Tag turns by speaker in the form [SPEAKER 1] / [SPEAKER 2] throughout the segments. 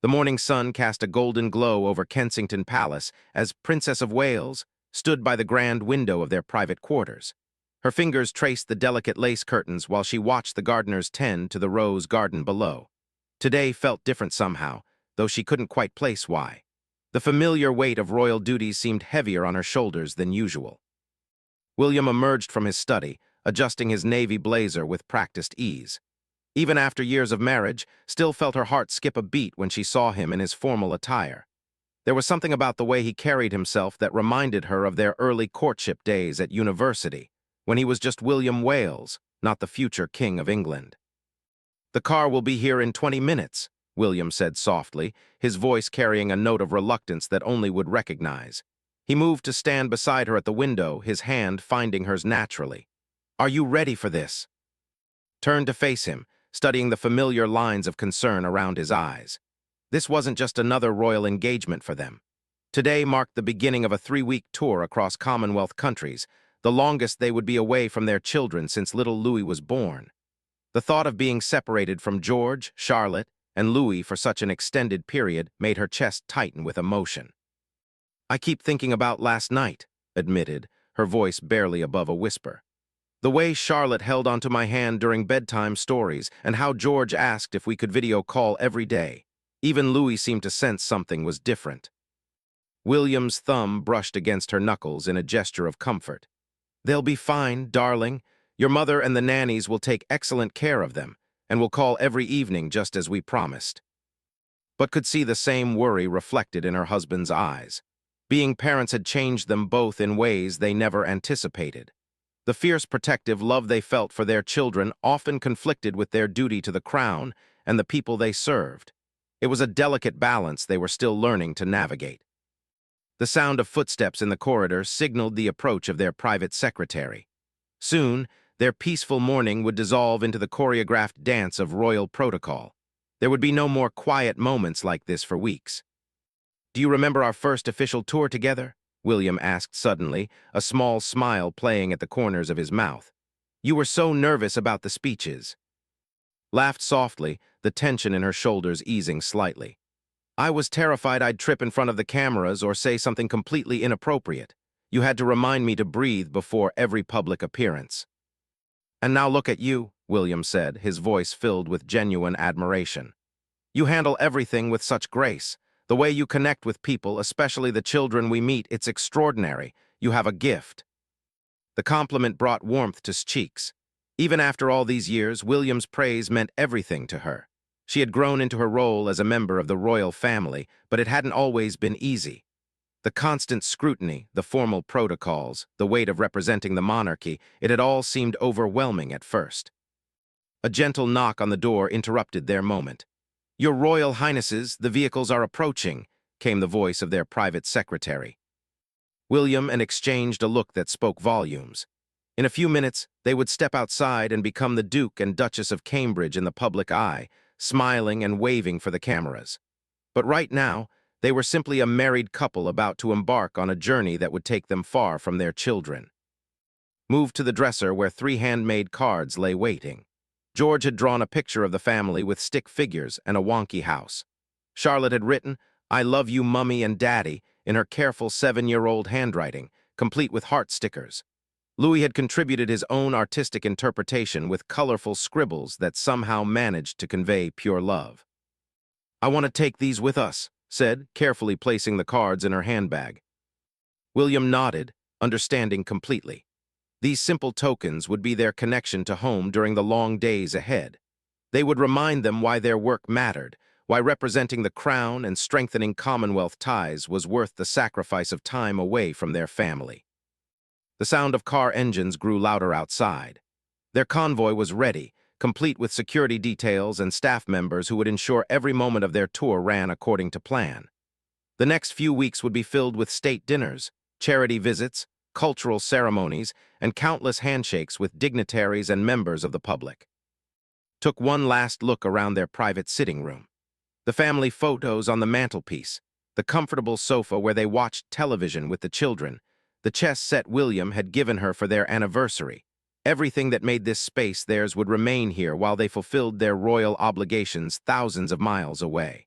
[SPEAKER 1] The morning sun cast a golden glow over Kensington Palace as Princess of Wales stood by the grand window of their private quarters. Her fingers traced the delicate lace curtains while she watched the gardeners tend to the rose garden below. Today felt different somehow, though she couldn't quite place why. The familiar weight of royal duties seemed heavier on her shoulders than usual. William emerged from his study, adjusting his navy blazer with practiced ease. Even after years of marriage, still felt her heart skip a beat when she saw him in his formal attire. There was something about the way he carried himself that reminded her of their early courtship days at university, when he was just William Wales, not the future King of England. "The car will be here in 20 minutes, William said softly, his voice carrying a note of reluctance that only would recognize. He moved to stand beside her at the window, his hand finding hers naturally. "Are you ready for this?" Turned to face him, studying the familiar lines of concern around his eyes. This wasn't just another royal engagement for them. Today marked the beginning of a 3-week tour across Commonwealth countries, the longest they would be away from their children since little Louis was born. The thought of being separated from George, Charlotte, and Louis for such an extended period made her chest tighten with emotion. "I keep thinking about last night," admitted, her voice barely above a whisper. "The way Charlotte held onto my hand during bedtime stories and how George asked if we could video call every day. Even Louis seemed to sense something was different." William's thumb brushed against her knuckles in a gesture of comfort. "They'll be fine, darling. Your mother and the nannies will take excellent care of them, and will call every evening just as we promised." But could see the same worry reflected in her husband's eyes. Being parents had changed them both in ways they never anticipated. The fierce protective love they felt for their children often conflicted with their duty to the crown and the people they served. It was a delicate balance they were still learning to navigate. The sound of footsteps in the corridor signaled the approach of their private secretary. Soon, their peaceful morning would dissolve into the choreographed dance of royal protocol. There would be no more quiet moments like this for weeks. "Do you remember our first official tour together?" William asked suddenly, a small smile playing at the corners of his mouth. "You were so nervous about the speeches." Laughed softly, the tension in her shoulders easing slightly. "I was terrified I'd trip in front of the cameras or say something completely inappropriate. You had to remind me to breathe before every public appearance." "And now look at you," William said, his voice filled with genuine admiration. "You handle everything with such grace. The way you connect with people, especially the children we meet, it's extraordinary. You have a gift." The compliment brought warmth to his cheeks. Even after all these years, William's praise meant everything to her. She had grown into her role as a member of the royal family, but it hadn't always been easy. The constant scrutiny, the formal protocols, the weight of representing the monarchy, it had all seemed overwhelming at first. A gentle knock on the door interrupted their moment. "Your Royal Highnesses, the vehicles are approaching," came the voice of their private secretary. William exchanged a look that spoke volumes. In a few minutes, they would step outside and become the Duke and Duchess of Cambridge in the public eye, smiling and waving for the cameras. But right now, they were simply a married couple about to embark on a journey that would take them far from their children. Moved to the dresser where 3 handmade cards lay waiting. George had drawn a picture of the family with stick figures and a wonky house. Charlotte had written, "I love you, Mummy and Daddy," in her careful 7-year-old handwriting, complete with heart stickers. Louis had contributed his own artistic interpretation with colorful scribbles that somehow managed to convey pure love. "I want to take these with us," said, carefully placing the cards in her handbag. William nodded, understanding completely. These simple tokens would be their connection to home during the long days ahead. They would remind them why their work mattered, why representing the crown and strengthening Commonwealth ties was worth the sacrifice of time away from their family. The sound of car engines grew louder outside. Their convoy was ready, complete with security details and staff members who would ensure every moment of their tour ran according to plan. The next few weeks would be filled with state dinners, charity visits, cultural ceremonies, and countless handshakes with dignitaries and members of the public. Took one last look around their private sitting room. The family photos on the mantelpiece, the comfortable sofa where they watched television with the children, the chess set William had given her for their anniversary. Everything that made this space theirs would remain here while they fulfilled their royal obligations thousands of miles away.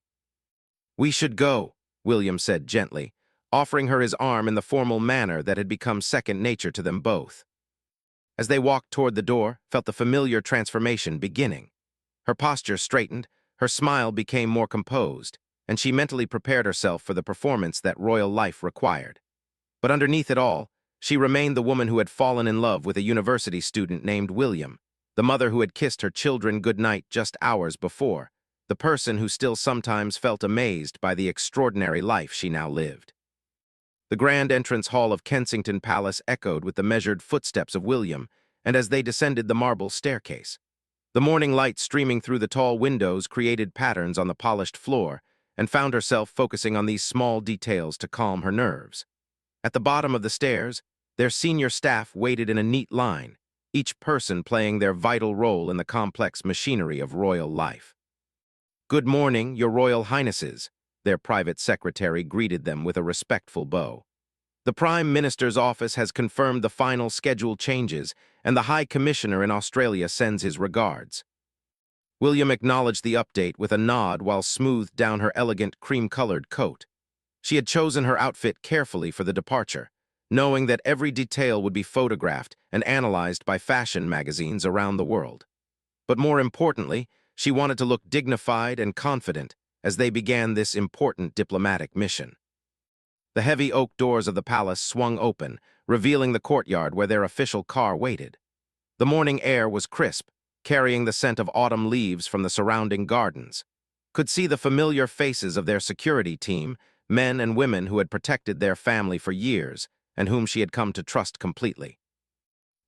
[SPEAKER 1] "We should go," William said gently, offering her his arm in the formal manner that had become second nature to them both. As they walked toward the door, felt the familiar transformation beginning. Her posture straightened, her smile became more composed, and she mentally prepared herself for the performance that royal life required. But underneath it all, she remained the woman who had fallen in love with a university student named William, the mother who had kissed her children goodnight just hours before, the person who still sometimes felt amazed by the extraordinary life she now lived. The grand entrance hall of Kensington Palace echoed with the measured footsteps of William, and as they descended the marble staircase, the morning light streaming through the tall windows created patterns on the polished floor, and found herself focusing on these small details to calm her nerves. At the bottom of the stairs, their senior staff waited in a neat line, each person playing their vital role in the complex machinery of royal life. "Good morning, Your Royal Highnesses," their private secretary greeted them with a respectful bow. "The Prime Minister's office has confirmed the final schedule changes, and the High Commissioner in Australia sends his regards." William acknowledged the update with a nod while smoothed down her elegant cream-colored coat. She had chosen her outfit carefully for the departure, knowing that every detail would be photographed and analyzed by fashion magazines around the world. But more importantly, she wanted to look dignified and confident as they began this important diplomatic mission. The heavy oak doors of the palace swung open, revealing the courtyard where their official car waited. The morning air was crisp, carrying the scent of autumn leaves from the surrounding gardens. Could see the familiar faces of their security team, men and women who had protected their family for years and whom she had come to trust completely.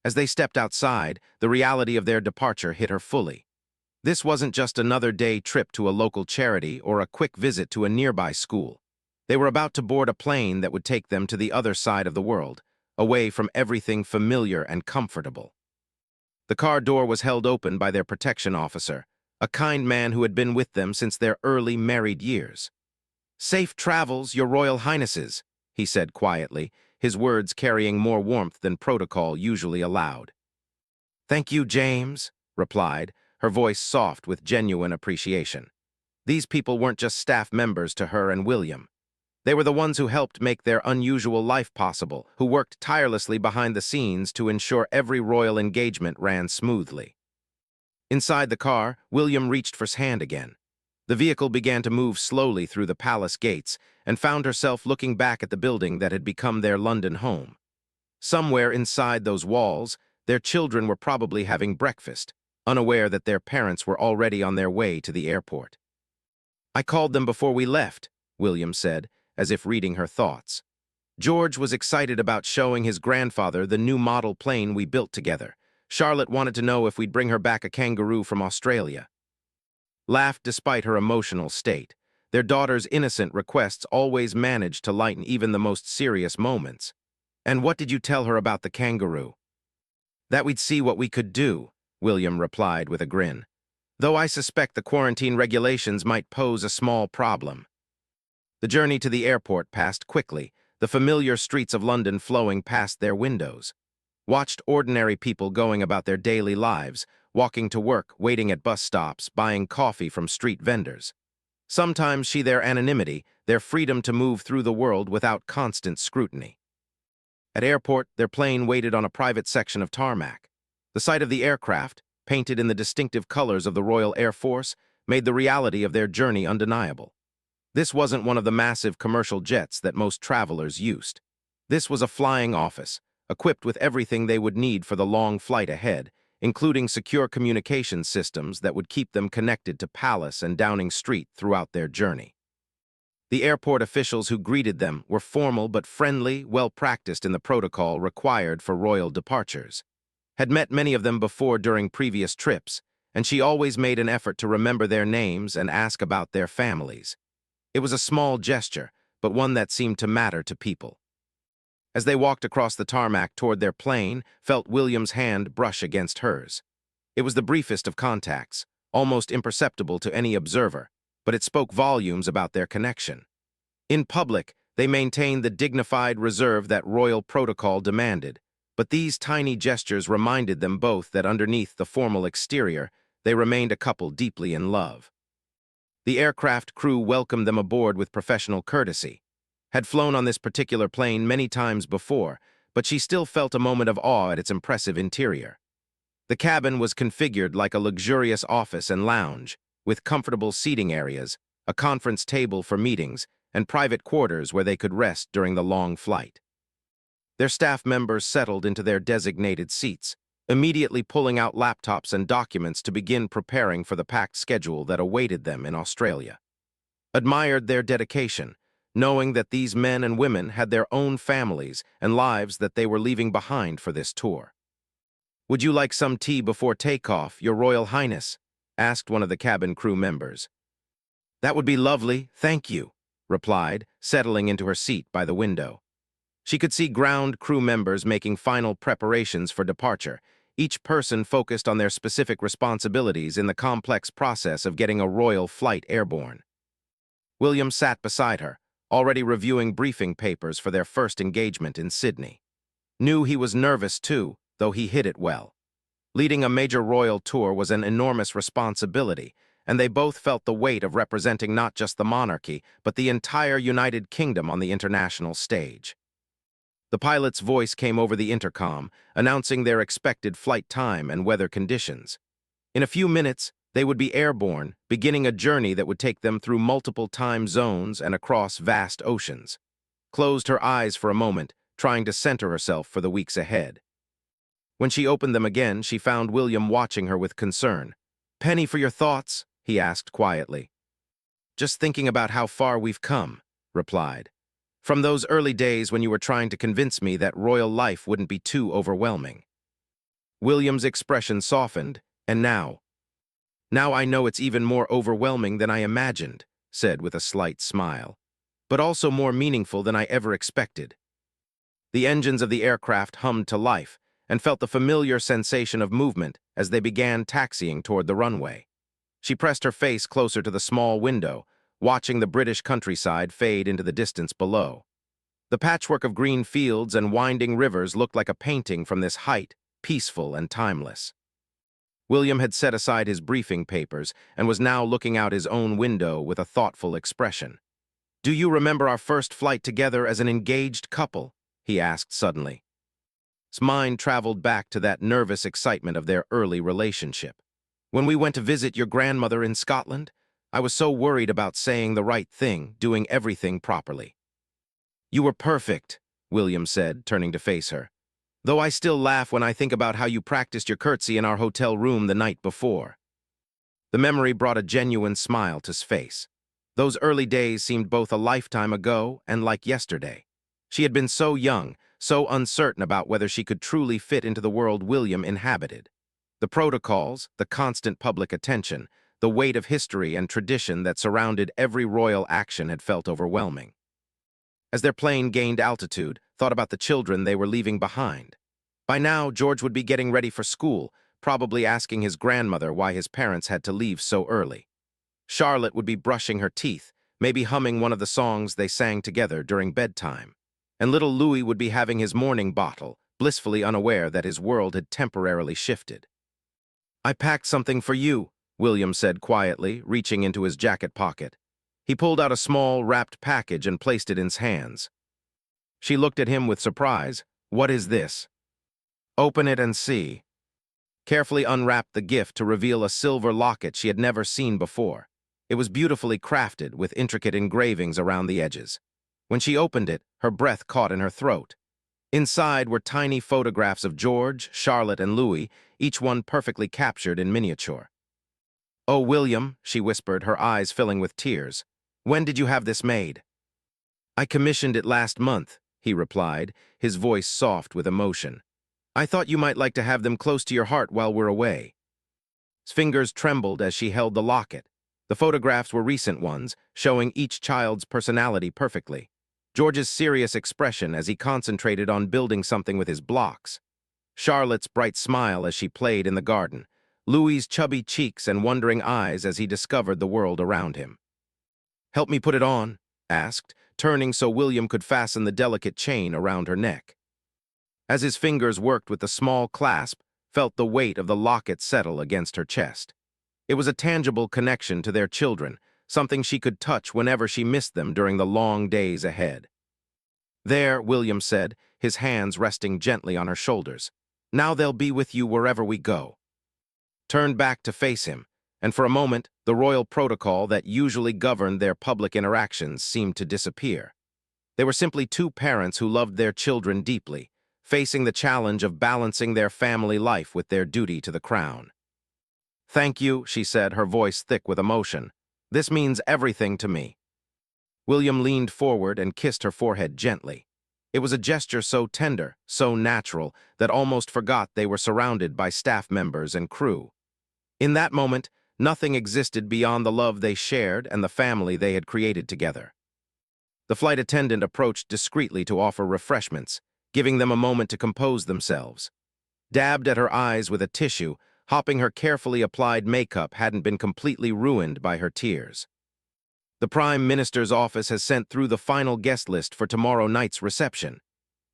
[SPEAKER 1] As they stepped outside, the reality of their departure hit her fully. This wasn't just another day trip to a local charity or a quick visit to a nearby school. They were about to board a plane that would take them to the other side of the world, away from everything familiar and comfortable. The car door was held open by their protection officer, a kind man who had been with them since their early married years. "Safe travels, Your Royal Highnesses," he said quietly, his words carrying more warmth than protocol usually allowed. "Thank you, James," replied, her voice soft with genuine appreciation. These people weren't just staff members to her and William. They were the ones who helped make their unusual life possible, who worked tirelessly behind the scenes to ensure every royal engagement ran smoothly. Inside the car, William reached for his hand again. The vehicle began to move slowly through the palace gates and found herself looking back at the building that had become their London home. Somewhere inside those walls, their children were probably having breakfast, unaware that their parents were already on their way to the airport. "I called them before we left," William said, as if reading her thoughts. "George was excited about showing his grandfather the new model plane we built together. Charlotte wanted to know if we'd bring her back a kangaroo from Australia." Laughed despite her emotional state. Their daughter's innocent requests always managed to lighten even the most serious moments. "And what did you tell her about the kangaroo?" "That we'd see what we could do," William replied with a grin. "Though I suspect the quarantine regulations might pose a small problem." The journey to the airport passed quickly, the familiar streets of London flowing past their windows. Watched ordinary people going about their daily lives, walking to work, waiting at bus stops, buying coffee from street vendors. Sometimes she their anonymity, their freedom to move through the world without constant scrutiny. At airport, their plane waited on a private section of tarmac. The sight of the aircraft, painted in the distinctive colors of the Royal Air Force, made the reality of their journey undeniable. This wasn't one of the massive commercial jets that most travelers used. This was a flying office, equipped with everything they would need for the long flight ahead, including secure communication systems that would keep them connected to Palace and Downing Street throughout their journey. The airport officials who greeted them were formal but friendly, well-practiced in the protocol required for royal departures. Had met many of them before during previous trips, and she always made an effort to remember their names and ask about their families. It was a small gesture, but one that seemed to matter to people. As they walked across the tarmac toward their plane, felt William's hand brush against hers. It was the briefest of contacts, almost imperceptible to any observer, but it spoke volumes about their connection. In public, they maintained the dignified reserve that royal protocol demanded, but these tiny gestures reminded them both that underneath the formal exterior, they remained a couple deeply in love. The aircraft crew welcomed them aboard with professional courtesy. Had flown on this particular plane many times before, but she still felt a moment of awe at its impressive interior. The cabin was configured like a luxurious office and lounge, with comfortable seating areas, a conference table for meetings, and private quarters where they could rest during the long flight. Their staff members settled into their designated seats, immediately pulling out laptops and documents to begin preparing for the packed schedule that awaited them in Australia. Admired their dedication, knowing that these men and women had their own families and lives that they were leaving behind for this tour. "Would you like some tea before takeoff, Your Royal Highness?" asked one of the cabin crew members. "That would be lovely, thank you," replied, settling into her seat by the window. She could see ground crew members making final preparations for departure, each person focused on their specific responsibilities in the complex process of getting a royal flight airborne. William sat beside her, already reviewing briefing papers for their first engagement in Sydney. Knew he was nervous too, though he hid it well. Leading a major royal tour was an enormous responsibility, and they both felt the weight of representing not just the monarchy, but the entire United Kingdom on the international stage. The pilot's voice came over the intercom, announcing their expected flight time and weather conditions. In a few minutes, they would be airborne, beginning a journey that would take them through multiple time zones and across vast oceans. Closed her eyes for a moment, trying to center herself for the weeks ahead. When she opened them again, she found William watching her with concern. "Penny, for your thoughts?" he asked quietly. "Just thinking about how far we've come," replied. "From those early days when you were trying to convince me that royal life wouldn't be too overwhelming." William's expression softened, and now I know it's even more overwhelming than I imagined," said with a slight smile, "but also more meaningful than I ever expected." The engines of the aircraft hummed to life, and felt the familiar sensation of movement as they began taxiing toward the runway. She pressed her face closer to the small window, watching the British countryside fade into the distance below. The patchwork of green fields and winding rivers looked like a painting from this height, peaceful and timeless. William had set aside his briefing papers and was now looking out his own window with a thoughtful expression. "Do you remember our first flight together as an engaged couple?" he asked suddenly. His mind traveled back to that nervous excitement of their early relationship. "When we went to visit your grandmother in Scotland, I was so worried about saying the right thing, doing everything properly." "You were perfect," William said, turning to face her. "Though I still laugh when I think about how you practiced your curtsy in our hotel room the night before." The memory brought a genuine smile to his face. Those early days seemed both a lifetime ago and like yesterday. She had been so young, so uncertain about whether she could truly fit into the world William inhabited. The protocols, the constant public attention, the weight of history and tradition that surrounded every royal action had felt overwhelming. As their plane gained altitude, thought about the children they were leaving behind. By now, George would be getting ready for school, probably asking his grandmother why his parents had to leave so early. Charlotte would be brushing her teeth, maybe humming one of the songs they sang together during bedtime. And little Louis would be having his morning bottle, blissfully unaware that his world had temporarily shifted. "I packed something for you," William said quietly, reaching into his jacket pocket. He pulled out a small, wrapped package and placed it in his hands. She looked at him with surprise. "What is this?" "Open it and see." Carefully unwrapped the gift to reveal a silver locket she had never seen before. It was beautifully crafted, with intricate engravings around the edges. When she opened it, her breath caught in her throat. Inside were tiny photographs of George, Charlotte, and Louis, each one perfectly captured in miniature. "Oh, William," she whispered, her eyes filling with tears. "When did you have this made?" "I commissioned it last month," he replied, his voice soft with emotion. "I thought you might like to have them close to your heart while we're away." His fingers trembled as she held the locket. The photographs were recent ones, showing each child's personality perfectly. George's serious expression as he concentrated on building something with his blocks. Charlotte's bright smile as she played in the garden. Louis's chubby cheeks and wondering eyes as he discovered the world around him. "Help me put it on," asked, turning so William could fasten the delicate chain around her neck. As his fingers worked with the small clasp, felt the weight of the locket settle against her chest. It was a tangible connection to their children, something she could touch whenever she missed them during the long days ahead. "There," William said, his hands resting gently on her shoulders. "Now they'll be with you wherever we go." Turned back to face him, and for a moment, the royal protocol that usually governed their public interactions seemed to disappear. They were simply two parents who loved their children deeply, facing the challenge of balancing their family life with their duty to the crown. "Thank you," she said, her voice thick with emotion. "This means everything to me." William leaned forward and kissed her forehead gently. It was a gesture so tender, so natural, that almost forgot they were surrounded by staff members and crew. In that moment, nothing existed beyond the love they shared and the family they had created together. The flight attendant approached discreetly to offer refreshments, giving them a moment to compose themselves. Dabbed at her eyes with a tissue, hopping her carefully applied makeup hadn't been completely ruined by her tears. "The Prime Minister's office has sent through the final guest list for tomorrow night's reception,"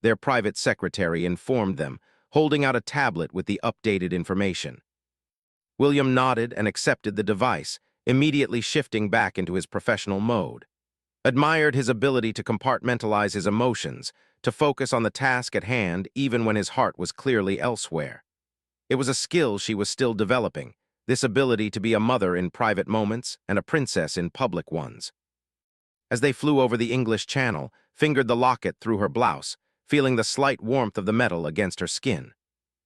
[SPEAKER 1] their private secretary informed them, holding out a tablet with the updated information. William nodded and accepted the device, immediately shifting back into his professional mode. Admired his ability to compartmentalize his emotions, to focus on the task at hand even when his heart was clearly elsewhere. It was a skill she was still developing, this ability to be a mother in private moments and a princess in public ones. As they flew over the English Channel, fingered the locket through her blouse, feeling the slight warmth of the metal against her skin.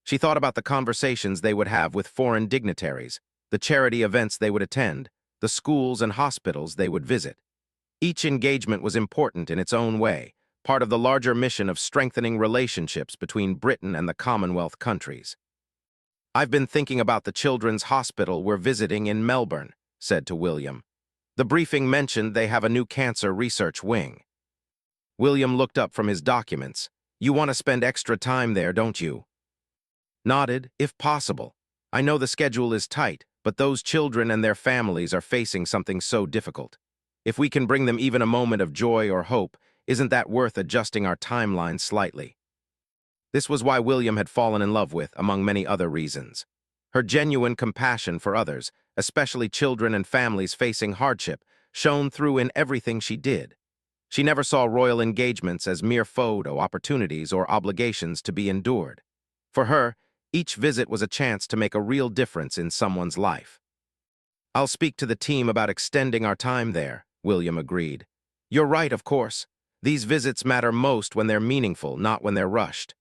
[SPEAKER 1] She thought about the conversations they would have with foreign dignitaries, the charity events they would attend, the schools and hospitals they would visit. Each engagement was important in its own way, part of the larger mission of strengthening relationships between Britain and the Commonwealth countries. "I've been thinking about the children's hospital we're visiting in Melbourne," said to William. "The briefing mentioned they have a new cancer research wing." William looked up from his documents. "You want to spend extra time there, don't you?" Nodded, "If possible. I know the schedule is tight, but those children and their families are facing something so difficult. If we can bring them even a moment of joy or hope, isn't that worth adjusting our timeline slightly?" This was why William had fallen in love with, among many other reasons. Her genuine compassion for others, especially children and families facing hardship, shone through in everything she did. She never saw royal engagements as mere photo opportunities or obligations to be endured. For her, each visit was a chance to make a real difference in someone's life. "I'll speak to the team about extending our time there," William agreed. "You're right, of course. These visits matter most when they're meaningful, not when they're rushed."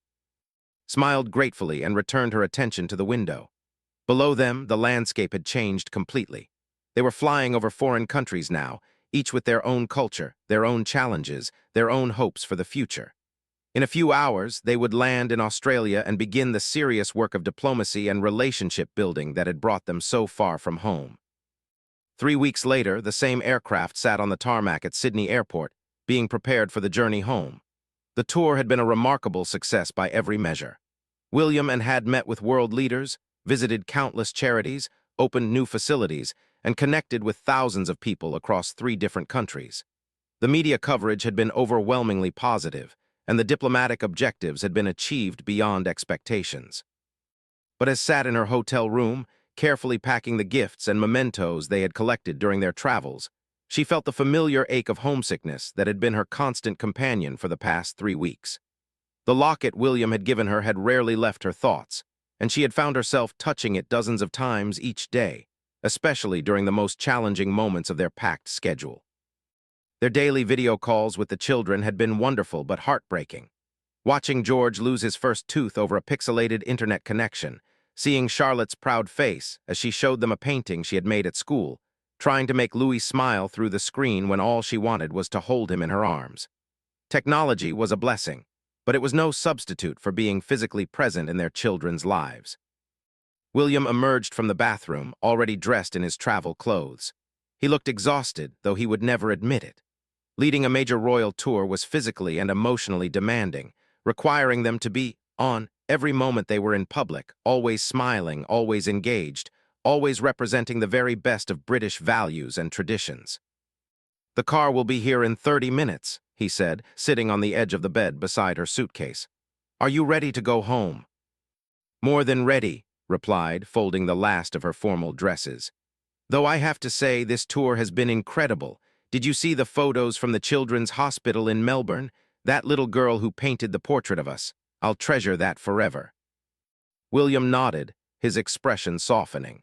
[SPEAKER 1] Smiled gratefully and returned her attention to the window. Below them, the landscape had changed completely. They were flying over foreign countries now, each with their own culture, their own challenges, their own hopes for the future. In a few hours, they would land in Australia and begin the serious work of diplomacy and relationship building that had brought them so far from home. 3 weeks later, the same aircraft sat on the tarmac at Sydney Airport, being prepared for the journey home. The tour had been a remarkable success by every measure. William had met with world leaders, visited countless charities, opened new facilities, and connected with thousands of people across 3 different countries. The media coverage had been overwhelmingly positive, and the diplomatic objectives had been achieved beyond expectations. But as sat in her hotel room, carefully packing the gifts and mementos they had collected during their travels, she felt the familiar ache of homesickness that had been her constant companion for the past 3 weeks. The locket William had given her had rarely left her thoughts, and she had found herself touching it dozens of times each day, especially during the most challenging moments of their packed schedule. Their daily video calls with the children had been wonderful but heartbreaking. Watching George lose his first tooth over a pixelated internet connection, seeing Charlotte's proud face as she showed them a painting she had made at school, trying to make Louis smile through the screen when all she wanted was to hold him in her arms. Technology was a blessing, but it was no substitute for being physically present in their children's lives. William emerged from the bathroom, already dressed in his travel clothes. He looked exhausted, though he would never admit it. Leading a major royal tour was physically and emotionally demanding, requiring them to be on every moment they were in public, always smiling, always engaged, always representing the very best of British values and traditions. "The car will be here in 30 minutes, he said, sitting on the edge of the bed beside her suitcase. "Are you ready to go home?" "More than ready," replied, folding the last of her formal dresses. Though I have to say this tour has been incredible. Did you see the photos from the Children's Hospital in Melbourne? That little girl who painted the portrait of us. I'll treasure that forever." William nodded, his expression softening.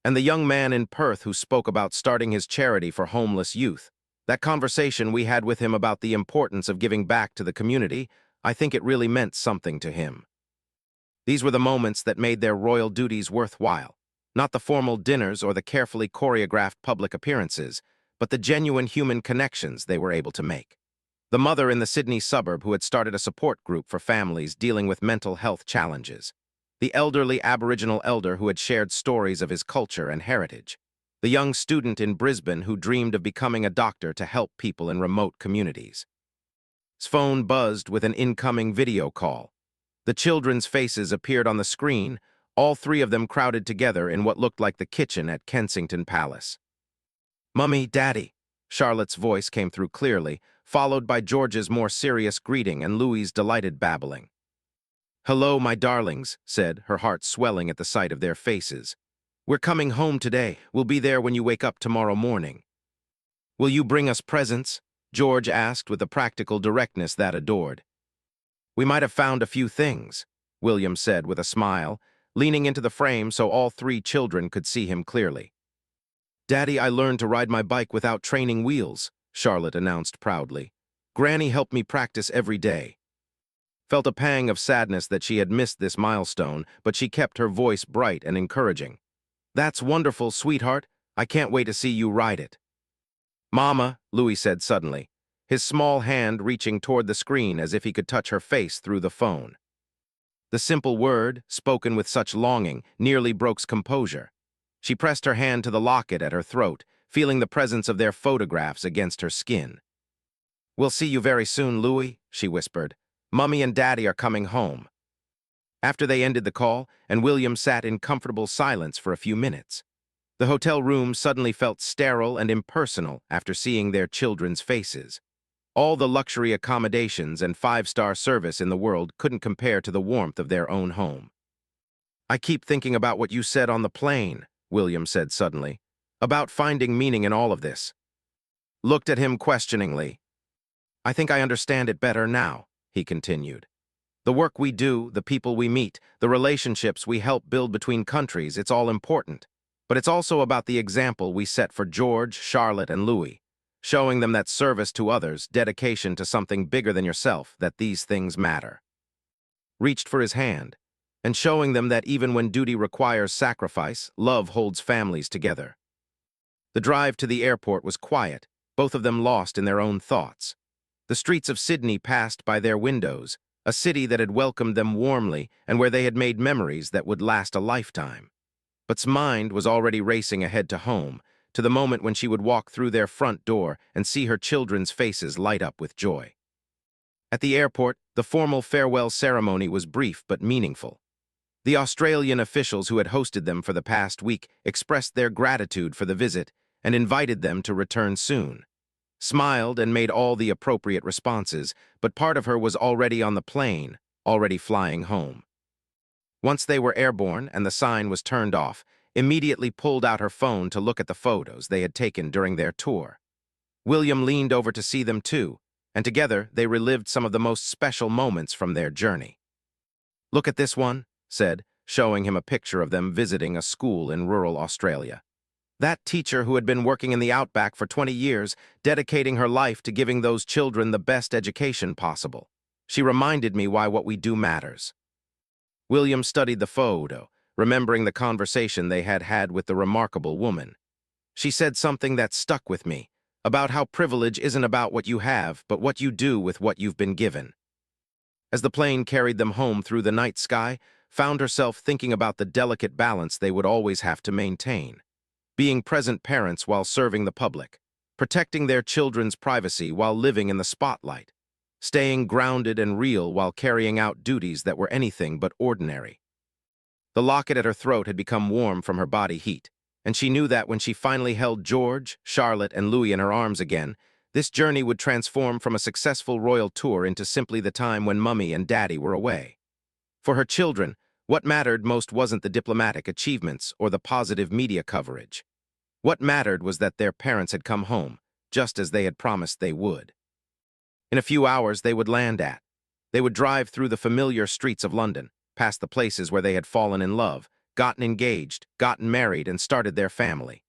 [SPEAKER 1] And the young man in Perth who spoke about starting his charity for homeless youth. That conversation we had with him about the importance of giving back to the community, I think it really meant something to him. These were the moments that made their royal duties worthwhile, not the formal dinners or the carefully choreographed public appearances, but the genuine human connections they were able to make. The mother in the Sydney suburb who had started a support group for families dealing with mental health challenges. The elderly Aboriginal elder who had shared stories of his culture and heritage. The young student in Brisbane who dreamed of becoming a doctor to help people in remote communities. His phone buzzed with an incoming video call. The children's faces appeared on the screen, all three of them crowded together in what looked like the kitchen at Kensington Palace. "Mummy, Daddy," Charlotte's voice came through clearly, followed by George's more serious greeting and Louis's delighted babbling. "Hello, my darlings," said, her heart swelling at the sight of their faces. "We're coming home today. We'll be there when you wake up tomorrow morning." "Will you bring us presents?" George asked with a practical directness that adored. "We might have found a few things," William said with a smile, leaning into the frame so all three children could see him clearly. "Daddy, I learned to ride my bike without training wheels," Charlotte announced proudly. "Granny helped me practice every day." Felt a pang of sadness that she had missed this milestone, but she kept her voice bright and encouraging. "That's wonderful, sweetheart. I can't wait to see you ride it." "Mama," Louis said suddenly, his small hand reaching toward the screen as if he could touch her face through the phone. The simple word, spoken with such longing, nearly broke composure. She pressed her hand to the locket at her throat, feeling the presence of their photographs against her skin. "We'll see you very soon, Louis," she whispered. "Mummy and Daddy are coming home." After they ended the call, and William sat in comfortable silence for a few minutes, the hotel room suddenly felt sterile and impersonal after seeing their children's faces. All the luxury accommodations and five-star service in the world couldn't compare to the warmth of their own home. "I keep thinking about what you said on the plane," William said suddenly, "about finding meaning in all of this." Looked at him questioningly. "I think I understand it better now," he continued. "The work we do, the people we meet, the relationships we help build between countries, it's all important. But it's also about the example we set for George, Charlotte, and Louis, showing them that service to others, dedication to something bigger than yourself, that these things matter." Reached for his hand, and showing them that even when duty requires sacrifice, love holds families together. The drive to the airport was quiet, both of them lost in their own thoughts. The streets of Sydney passed by their windows, a city that had welcomed them warmly and where they had made memories that would last a lifetime. But's mind was already racing ahead to home, to the moment when she would walk through their front door and see her children's faces light up with joy. At the airport, the formal farewell ceremony was brief but meaningful. The Australian officials who had hosted them for the past week expressed their gratitude for the visit and invited them to return soon. Smiled and made all the appropriate responses, but part of her was already on the plane, already flying home. Once they were airborne and the sign was turned off, immediately pulled out her phone to look at the photos they had taken during their tour. William leaned over to see them too, and together they relived some of the most special moments from their journey. "Look at this one," said, showing him a picture of them visiting a school in rural Australia. "That teacher who had been working in the outback for 20 years, dedicating her life to giving those children the best education possible. She reminded me why what we do matters." William studied the photo, remembering the conversation they had had with the remarkable woman. She said something that stuck with me, about how privilege isn't about what you have, but what you do with what you've been given. As the plane carried them home through the night sky, found herself thinking about the delicate balance they would always have to maintain. Being present parents while serving the public, protecting their children's privacy while living in the spotlight, staying grounded and real while carrying out duties that were anything but ordinary. The locket at her throat had become warm from her body heat, and she knew that when she finally held George, Charlotte, and Louis in her arms again, this journey would transform from a successful royal tour into simply the time when Mummy and Daddy were away. For her children, what mattered most wasn't the diplomatic achievements or the positive media coverage. What mattered was that their parents had come home, just as they had promised they would. In a few hours, they would land at. They would drive through the familiar streets of London, past the places where they had fallen in love, gotten engaged, gotten married, and started their family.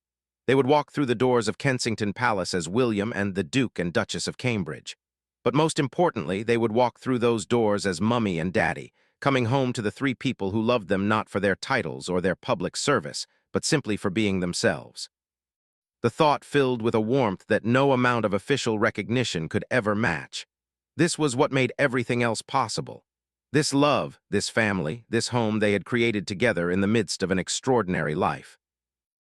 [SPEAKER 1] They would walk through the doors of Kensington Palace as William and the Duke and Duchess of Cambridge. But most importantly, they would walk through those doors as Mummy and Daddy, coming home to the three people who loved them not for their titles or their public service, but simply for being themselves. The thought filled with a warmth that no amount of official recognition could ever match. This was what made everything else possible. This love, this family, this home they had created together in the midst of an extraordinary life.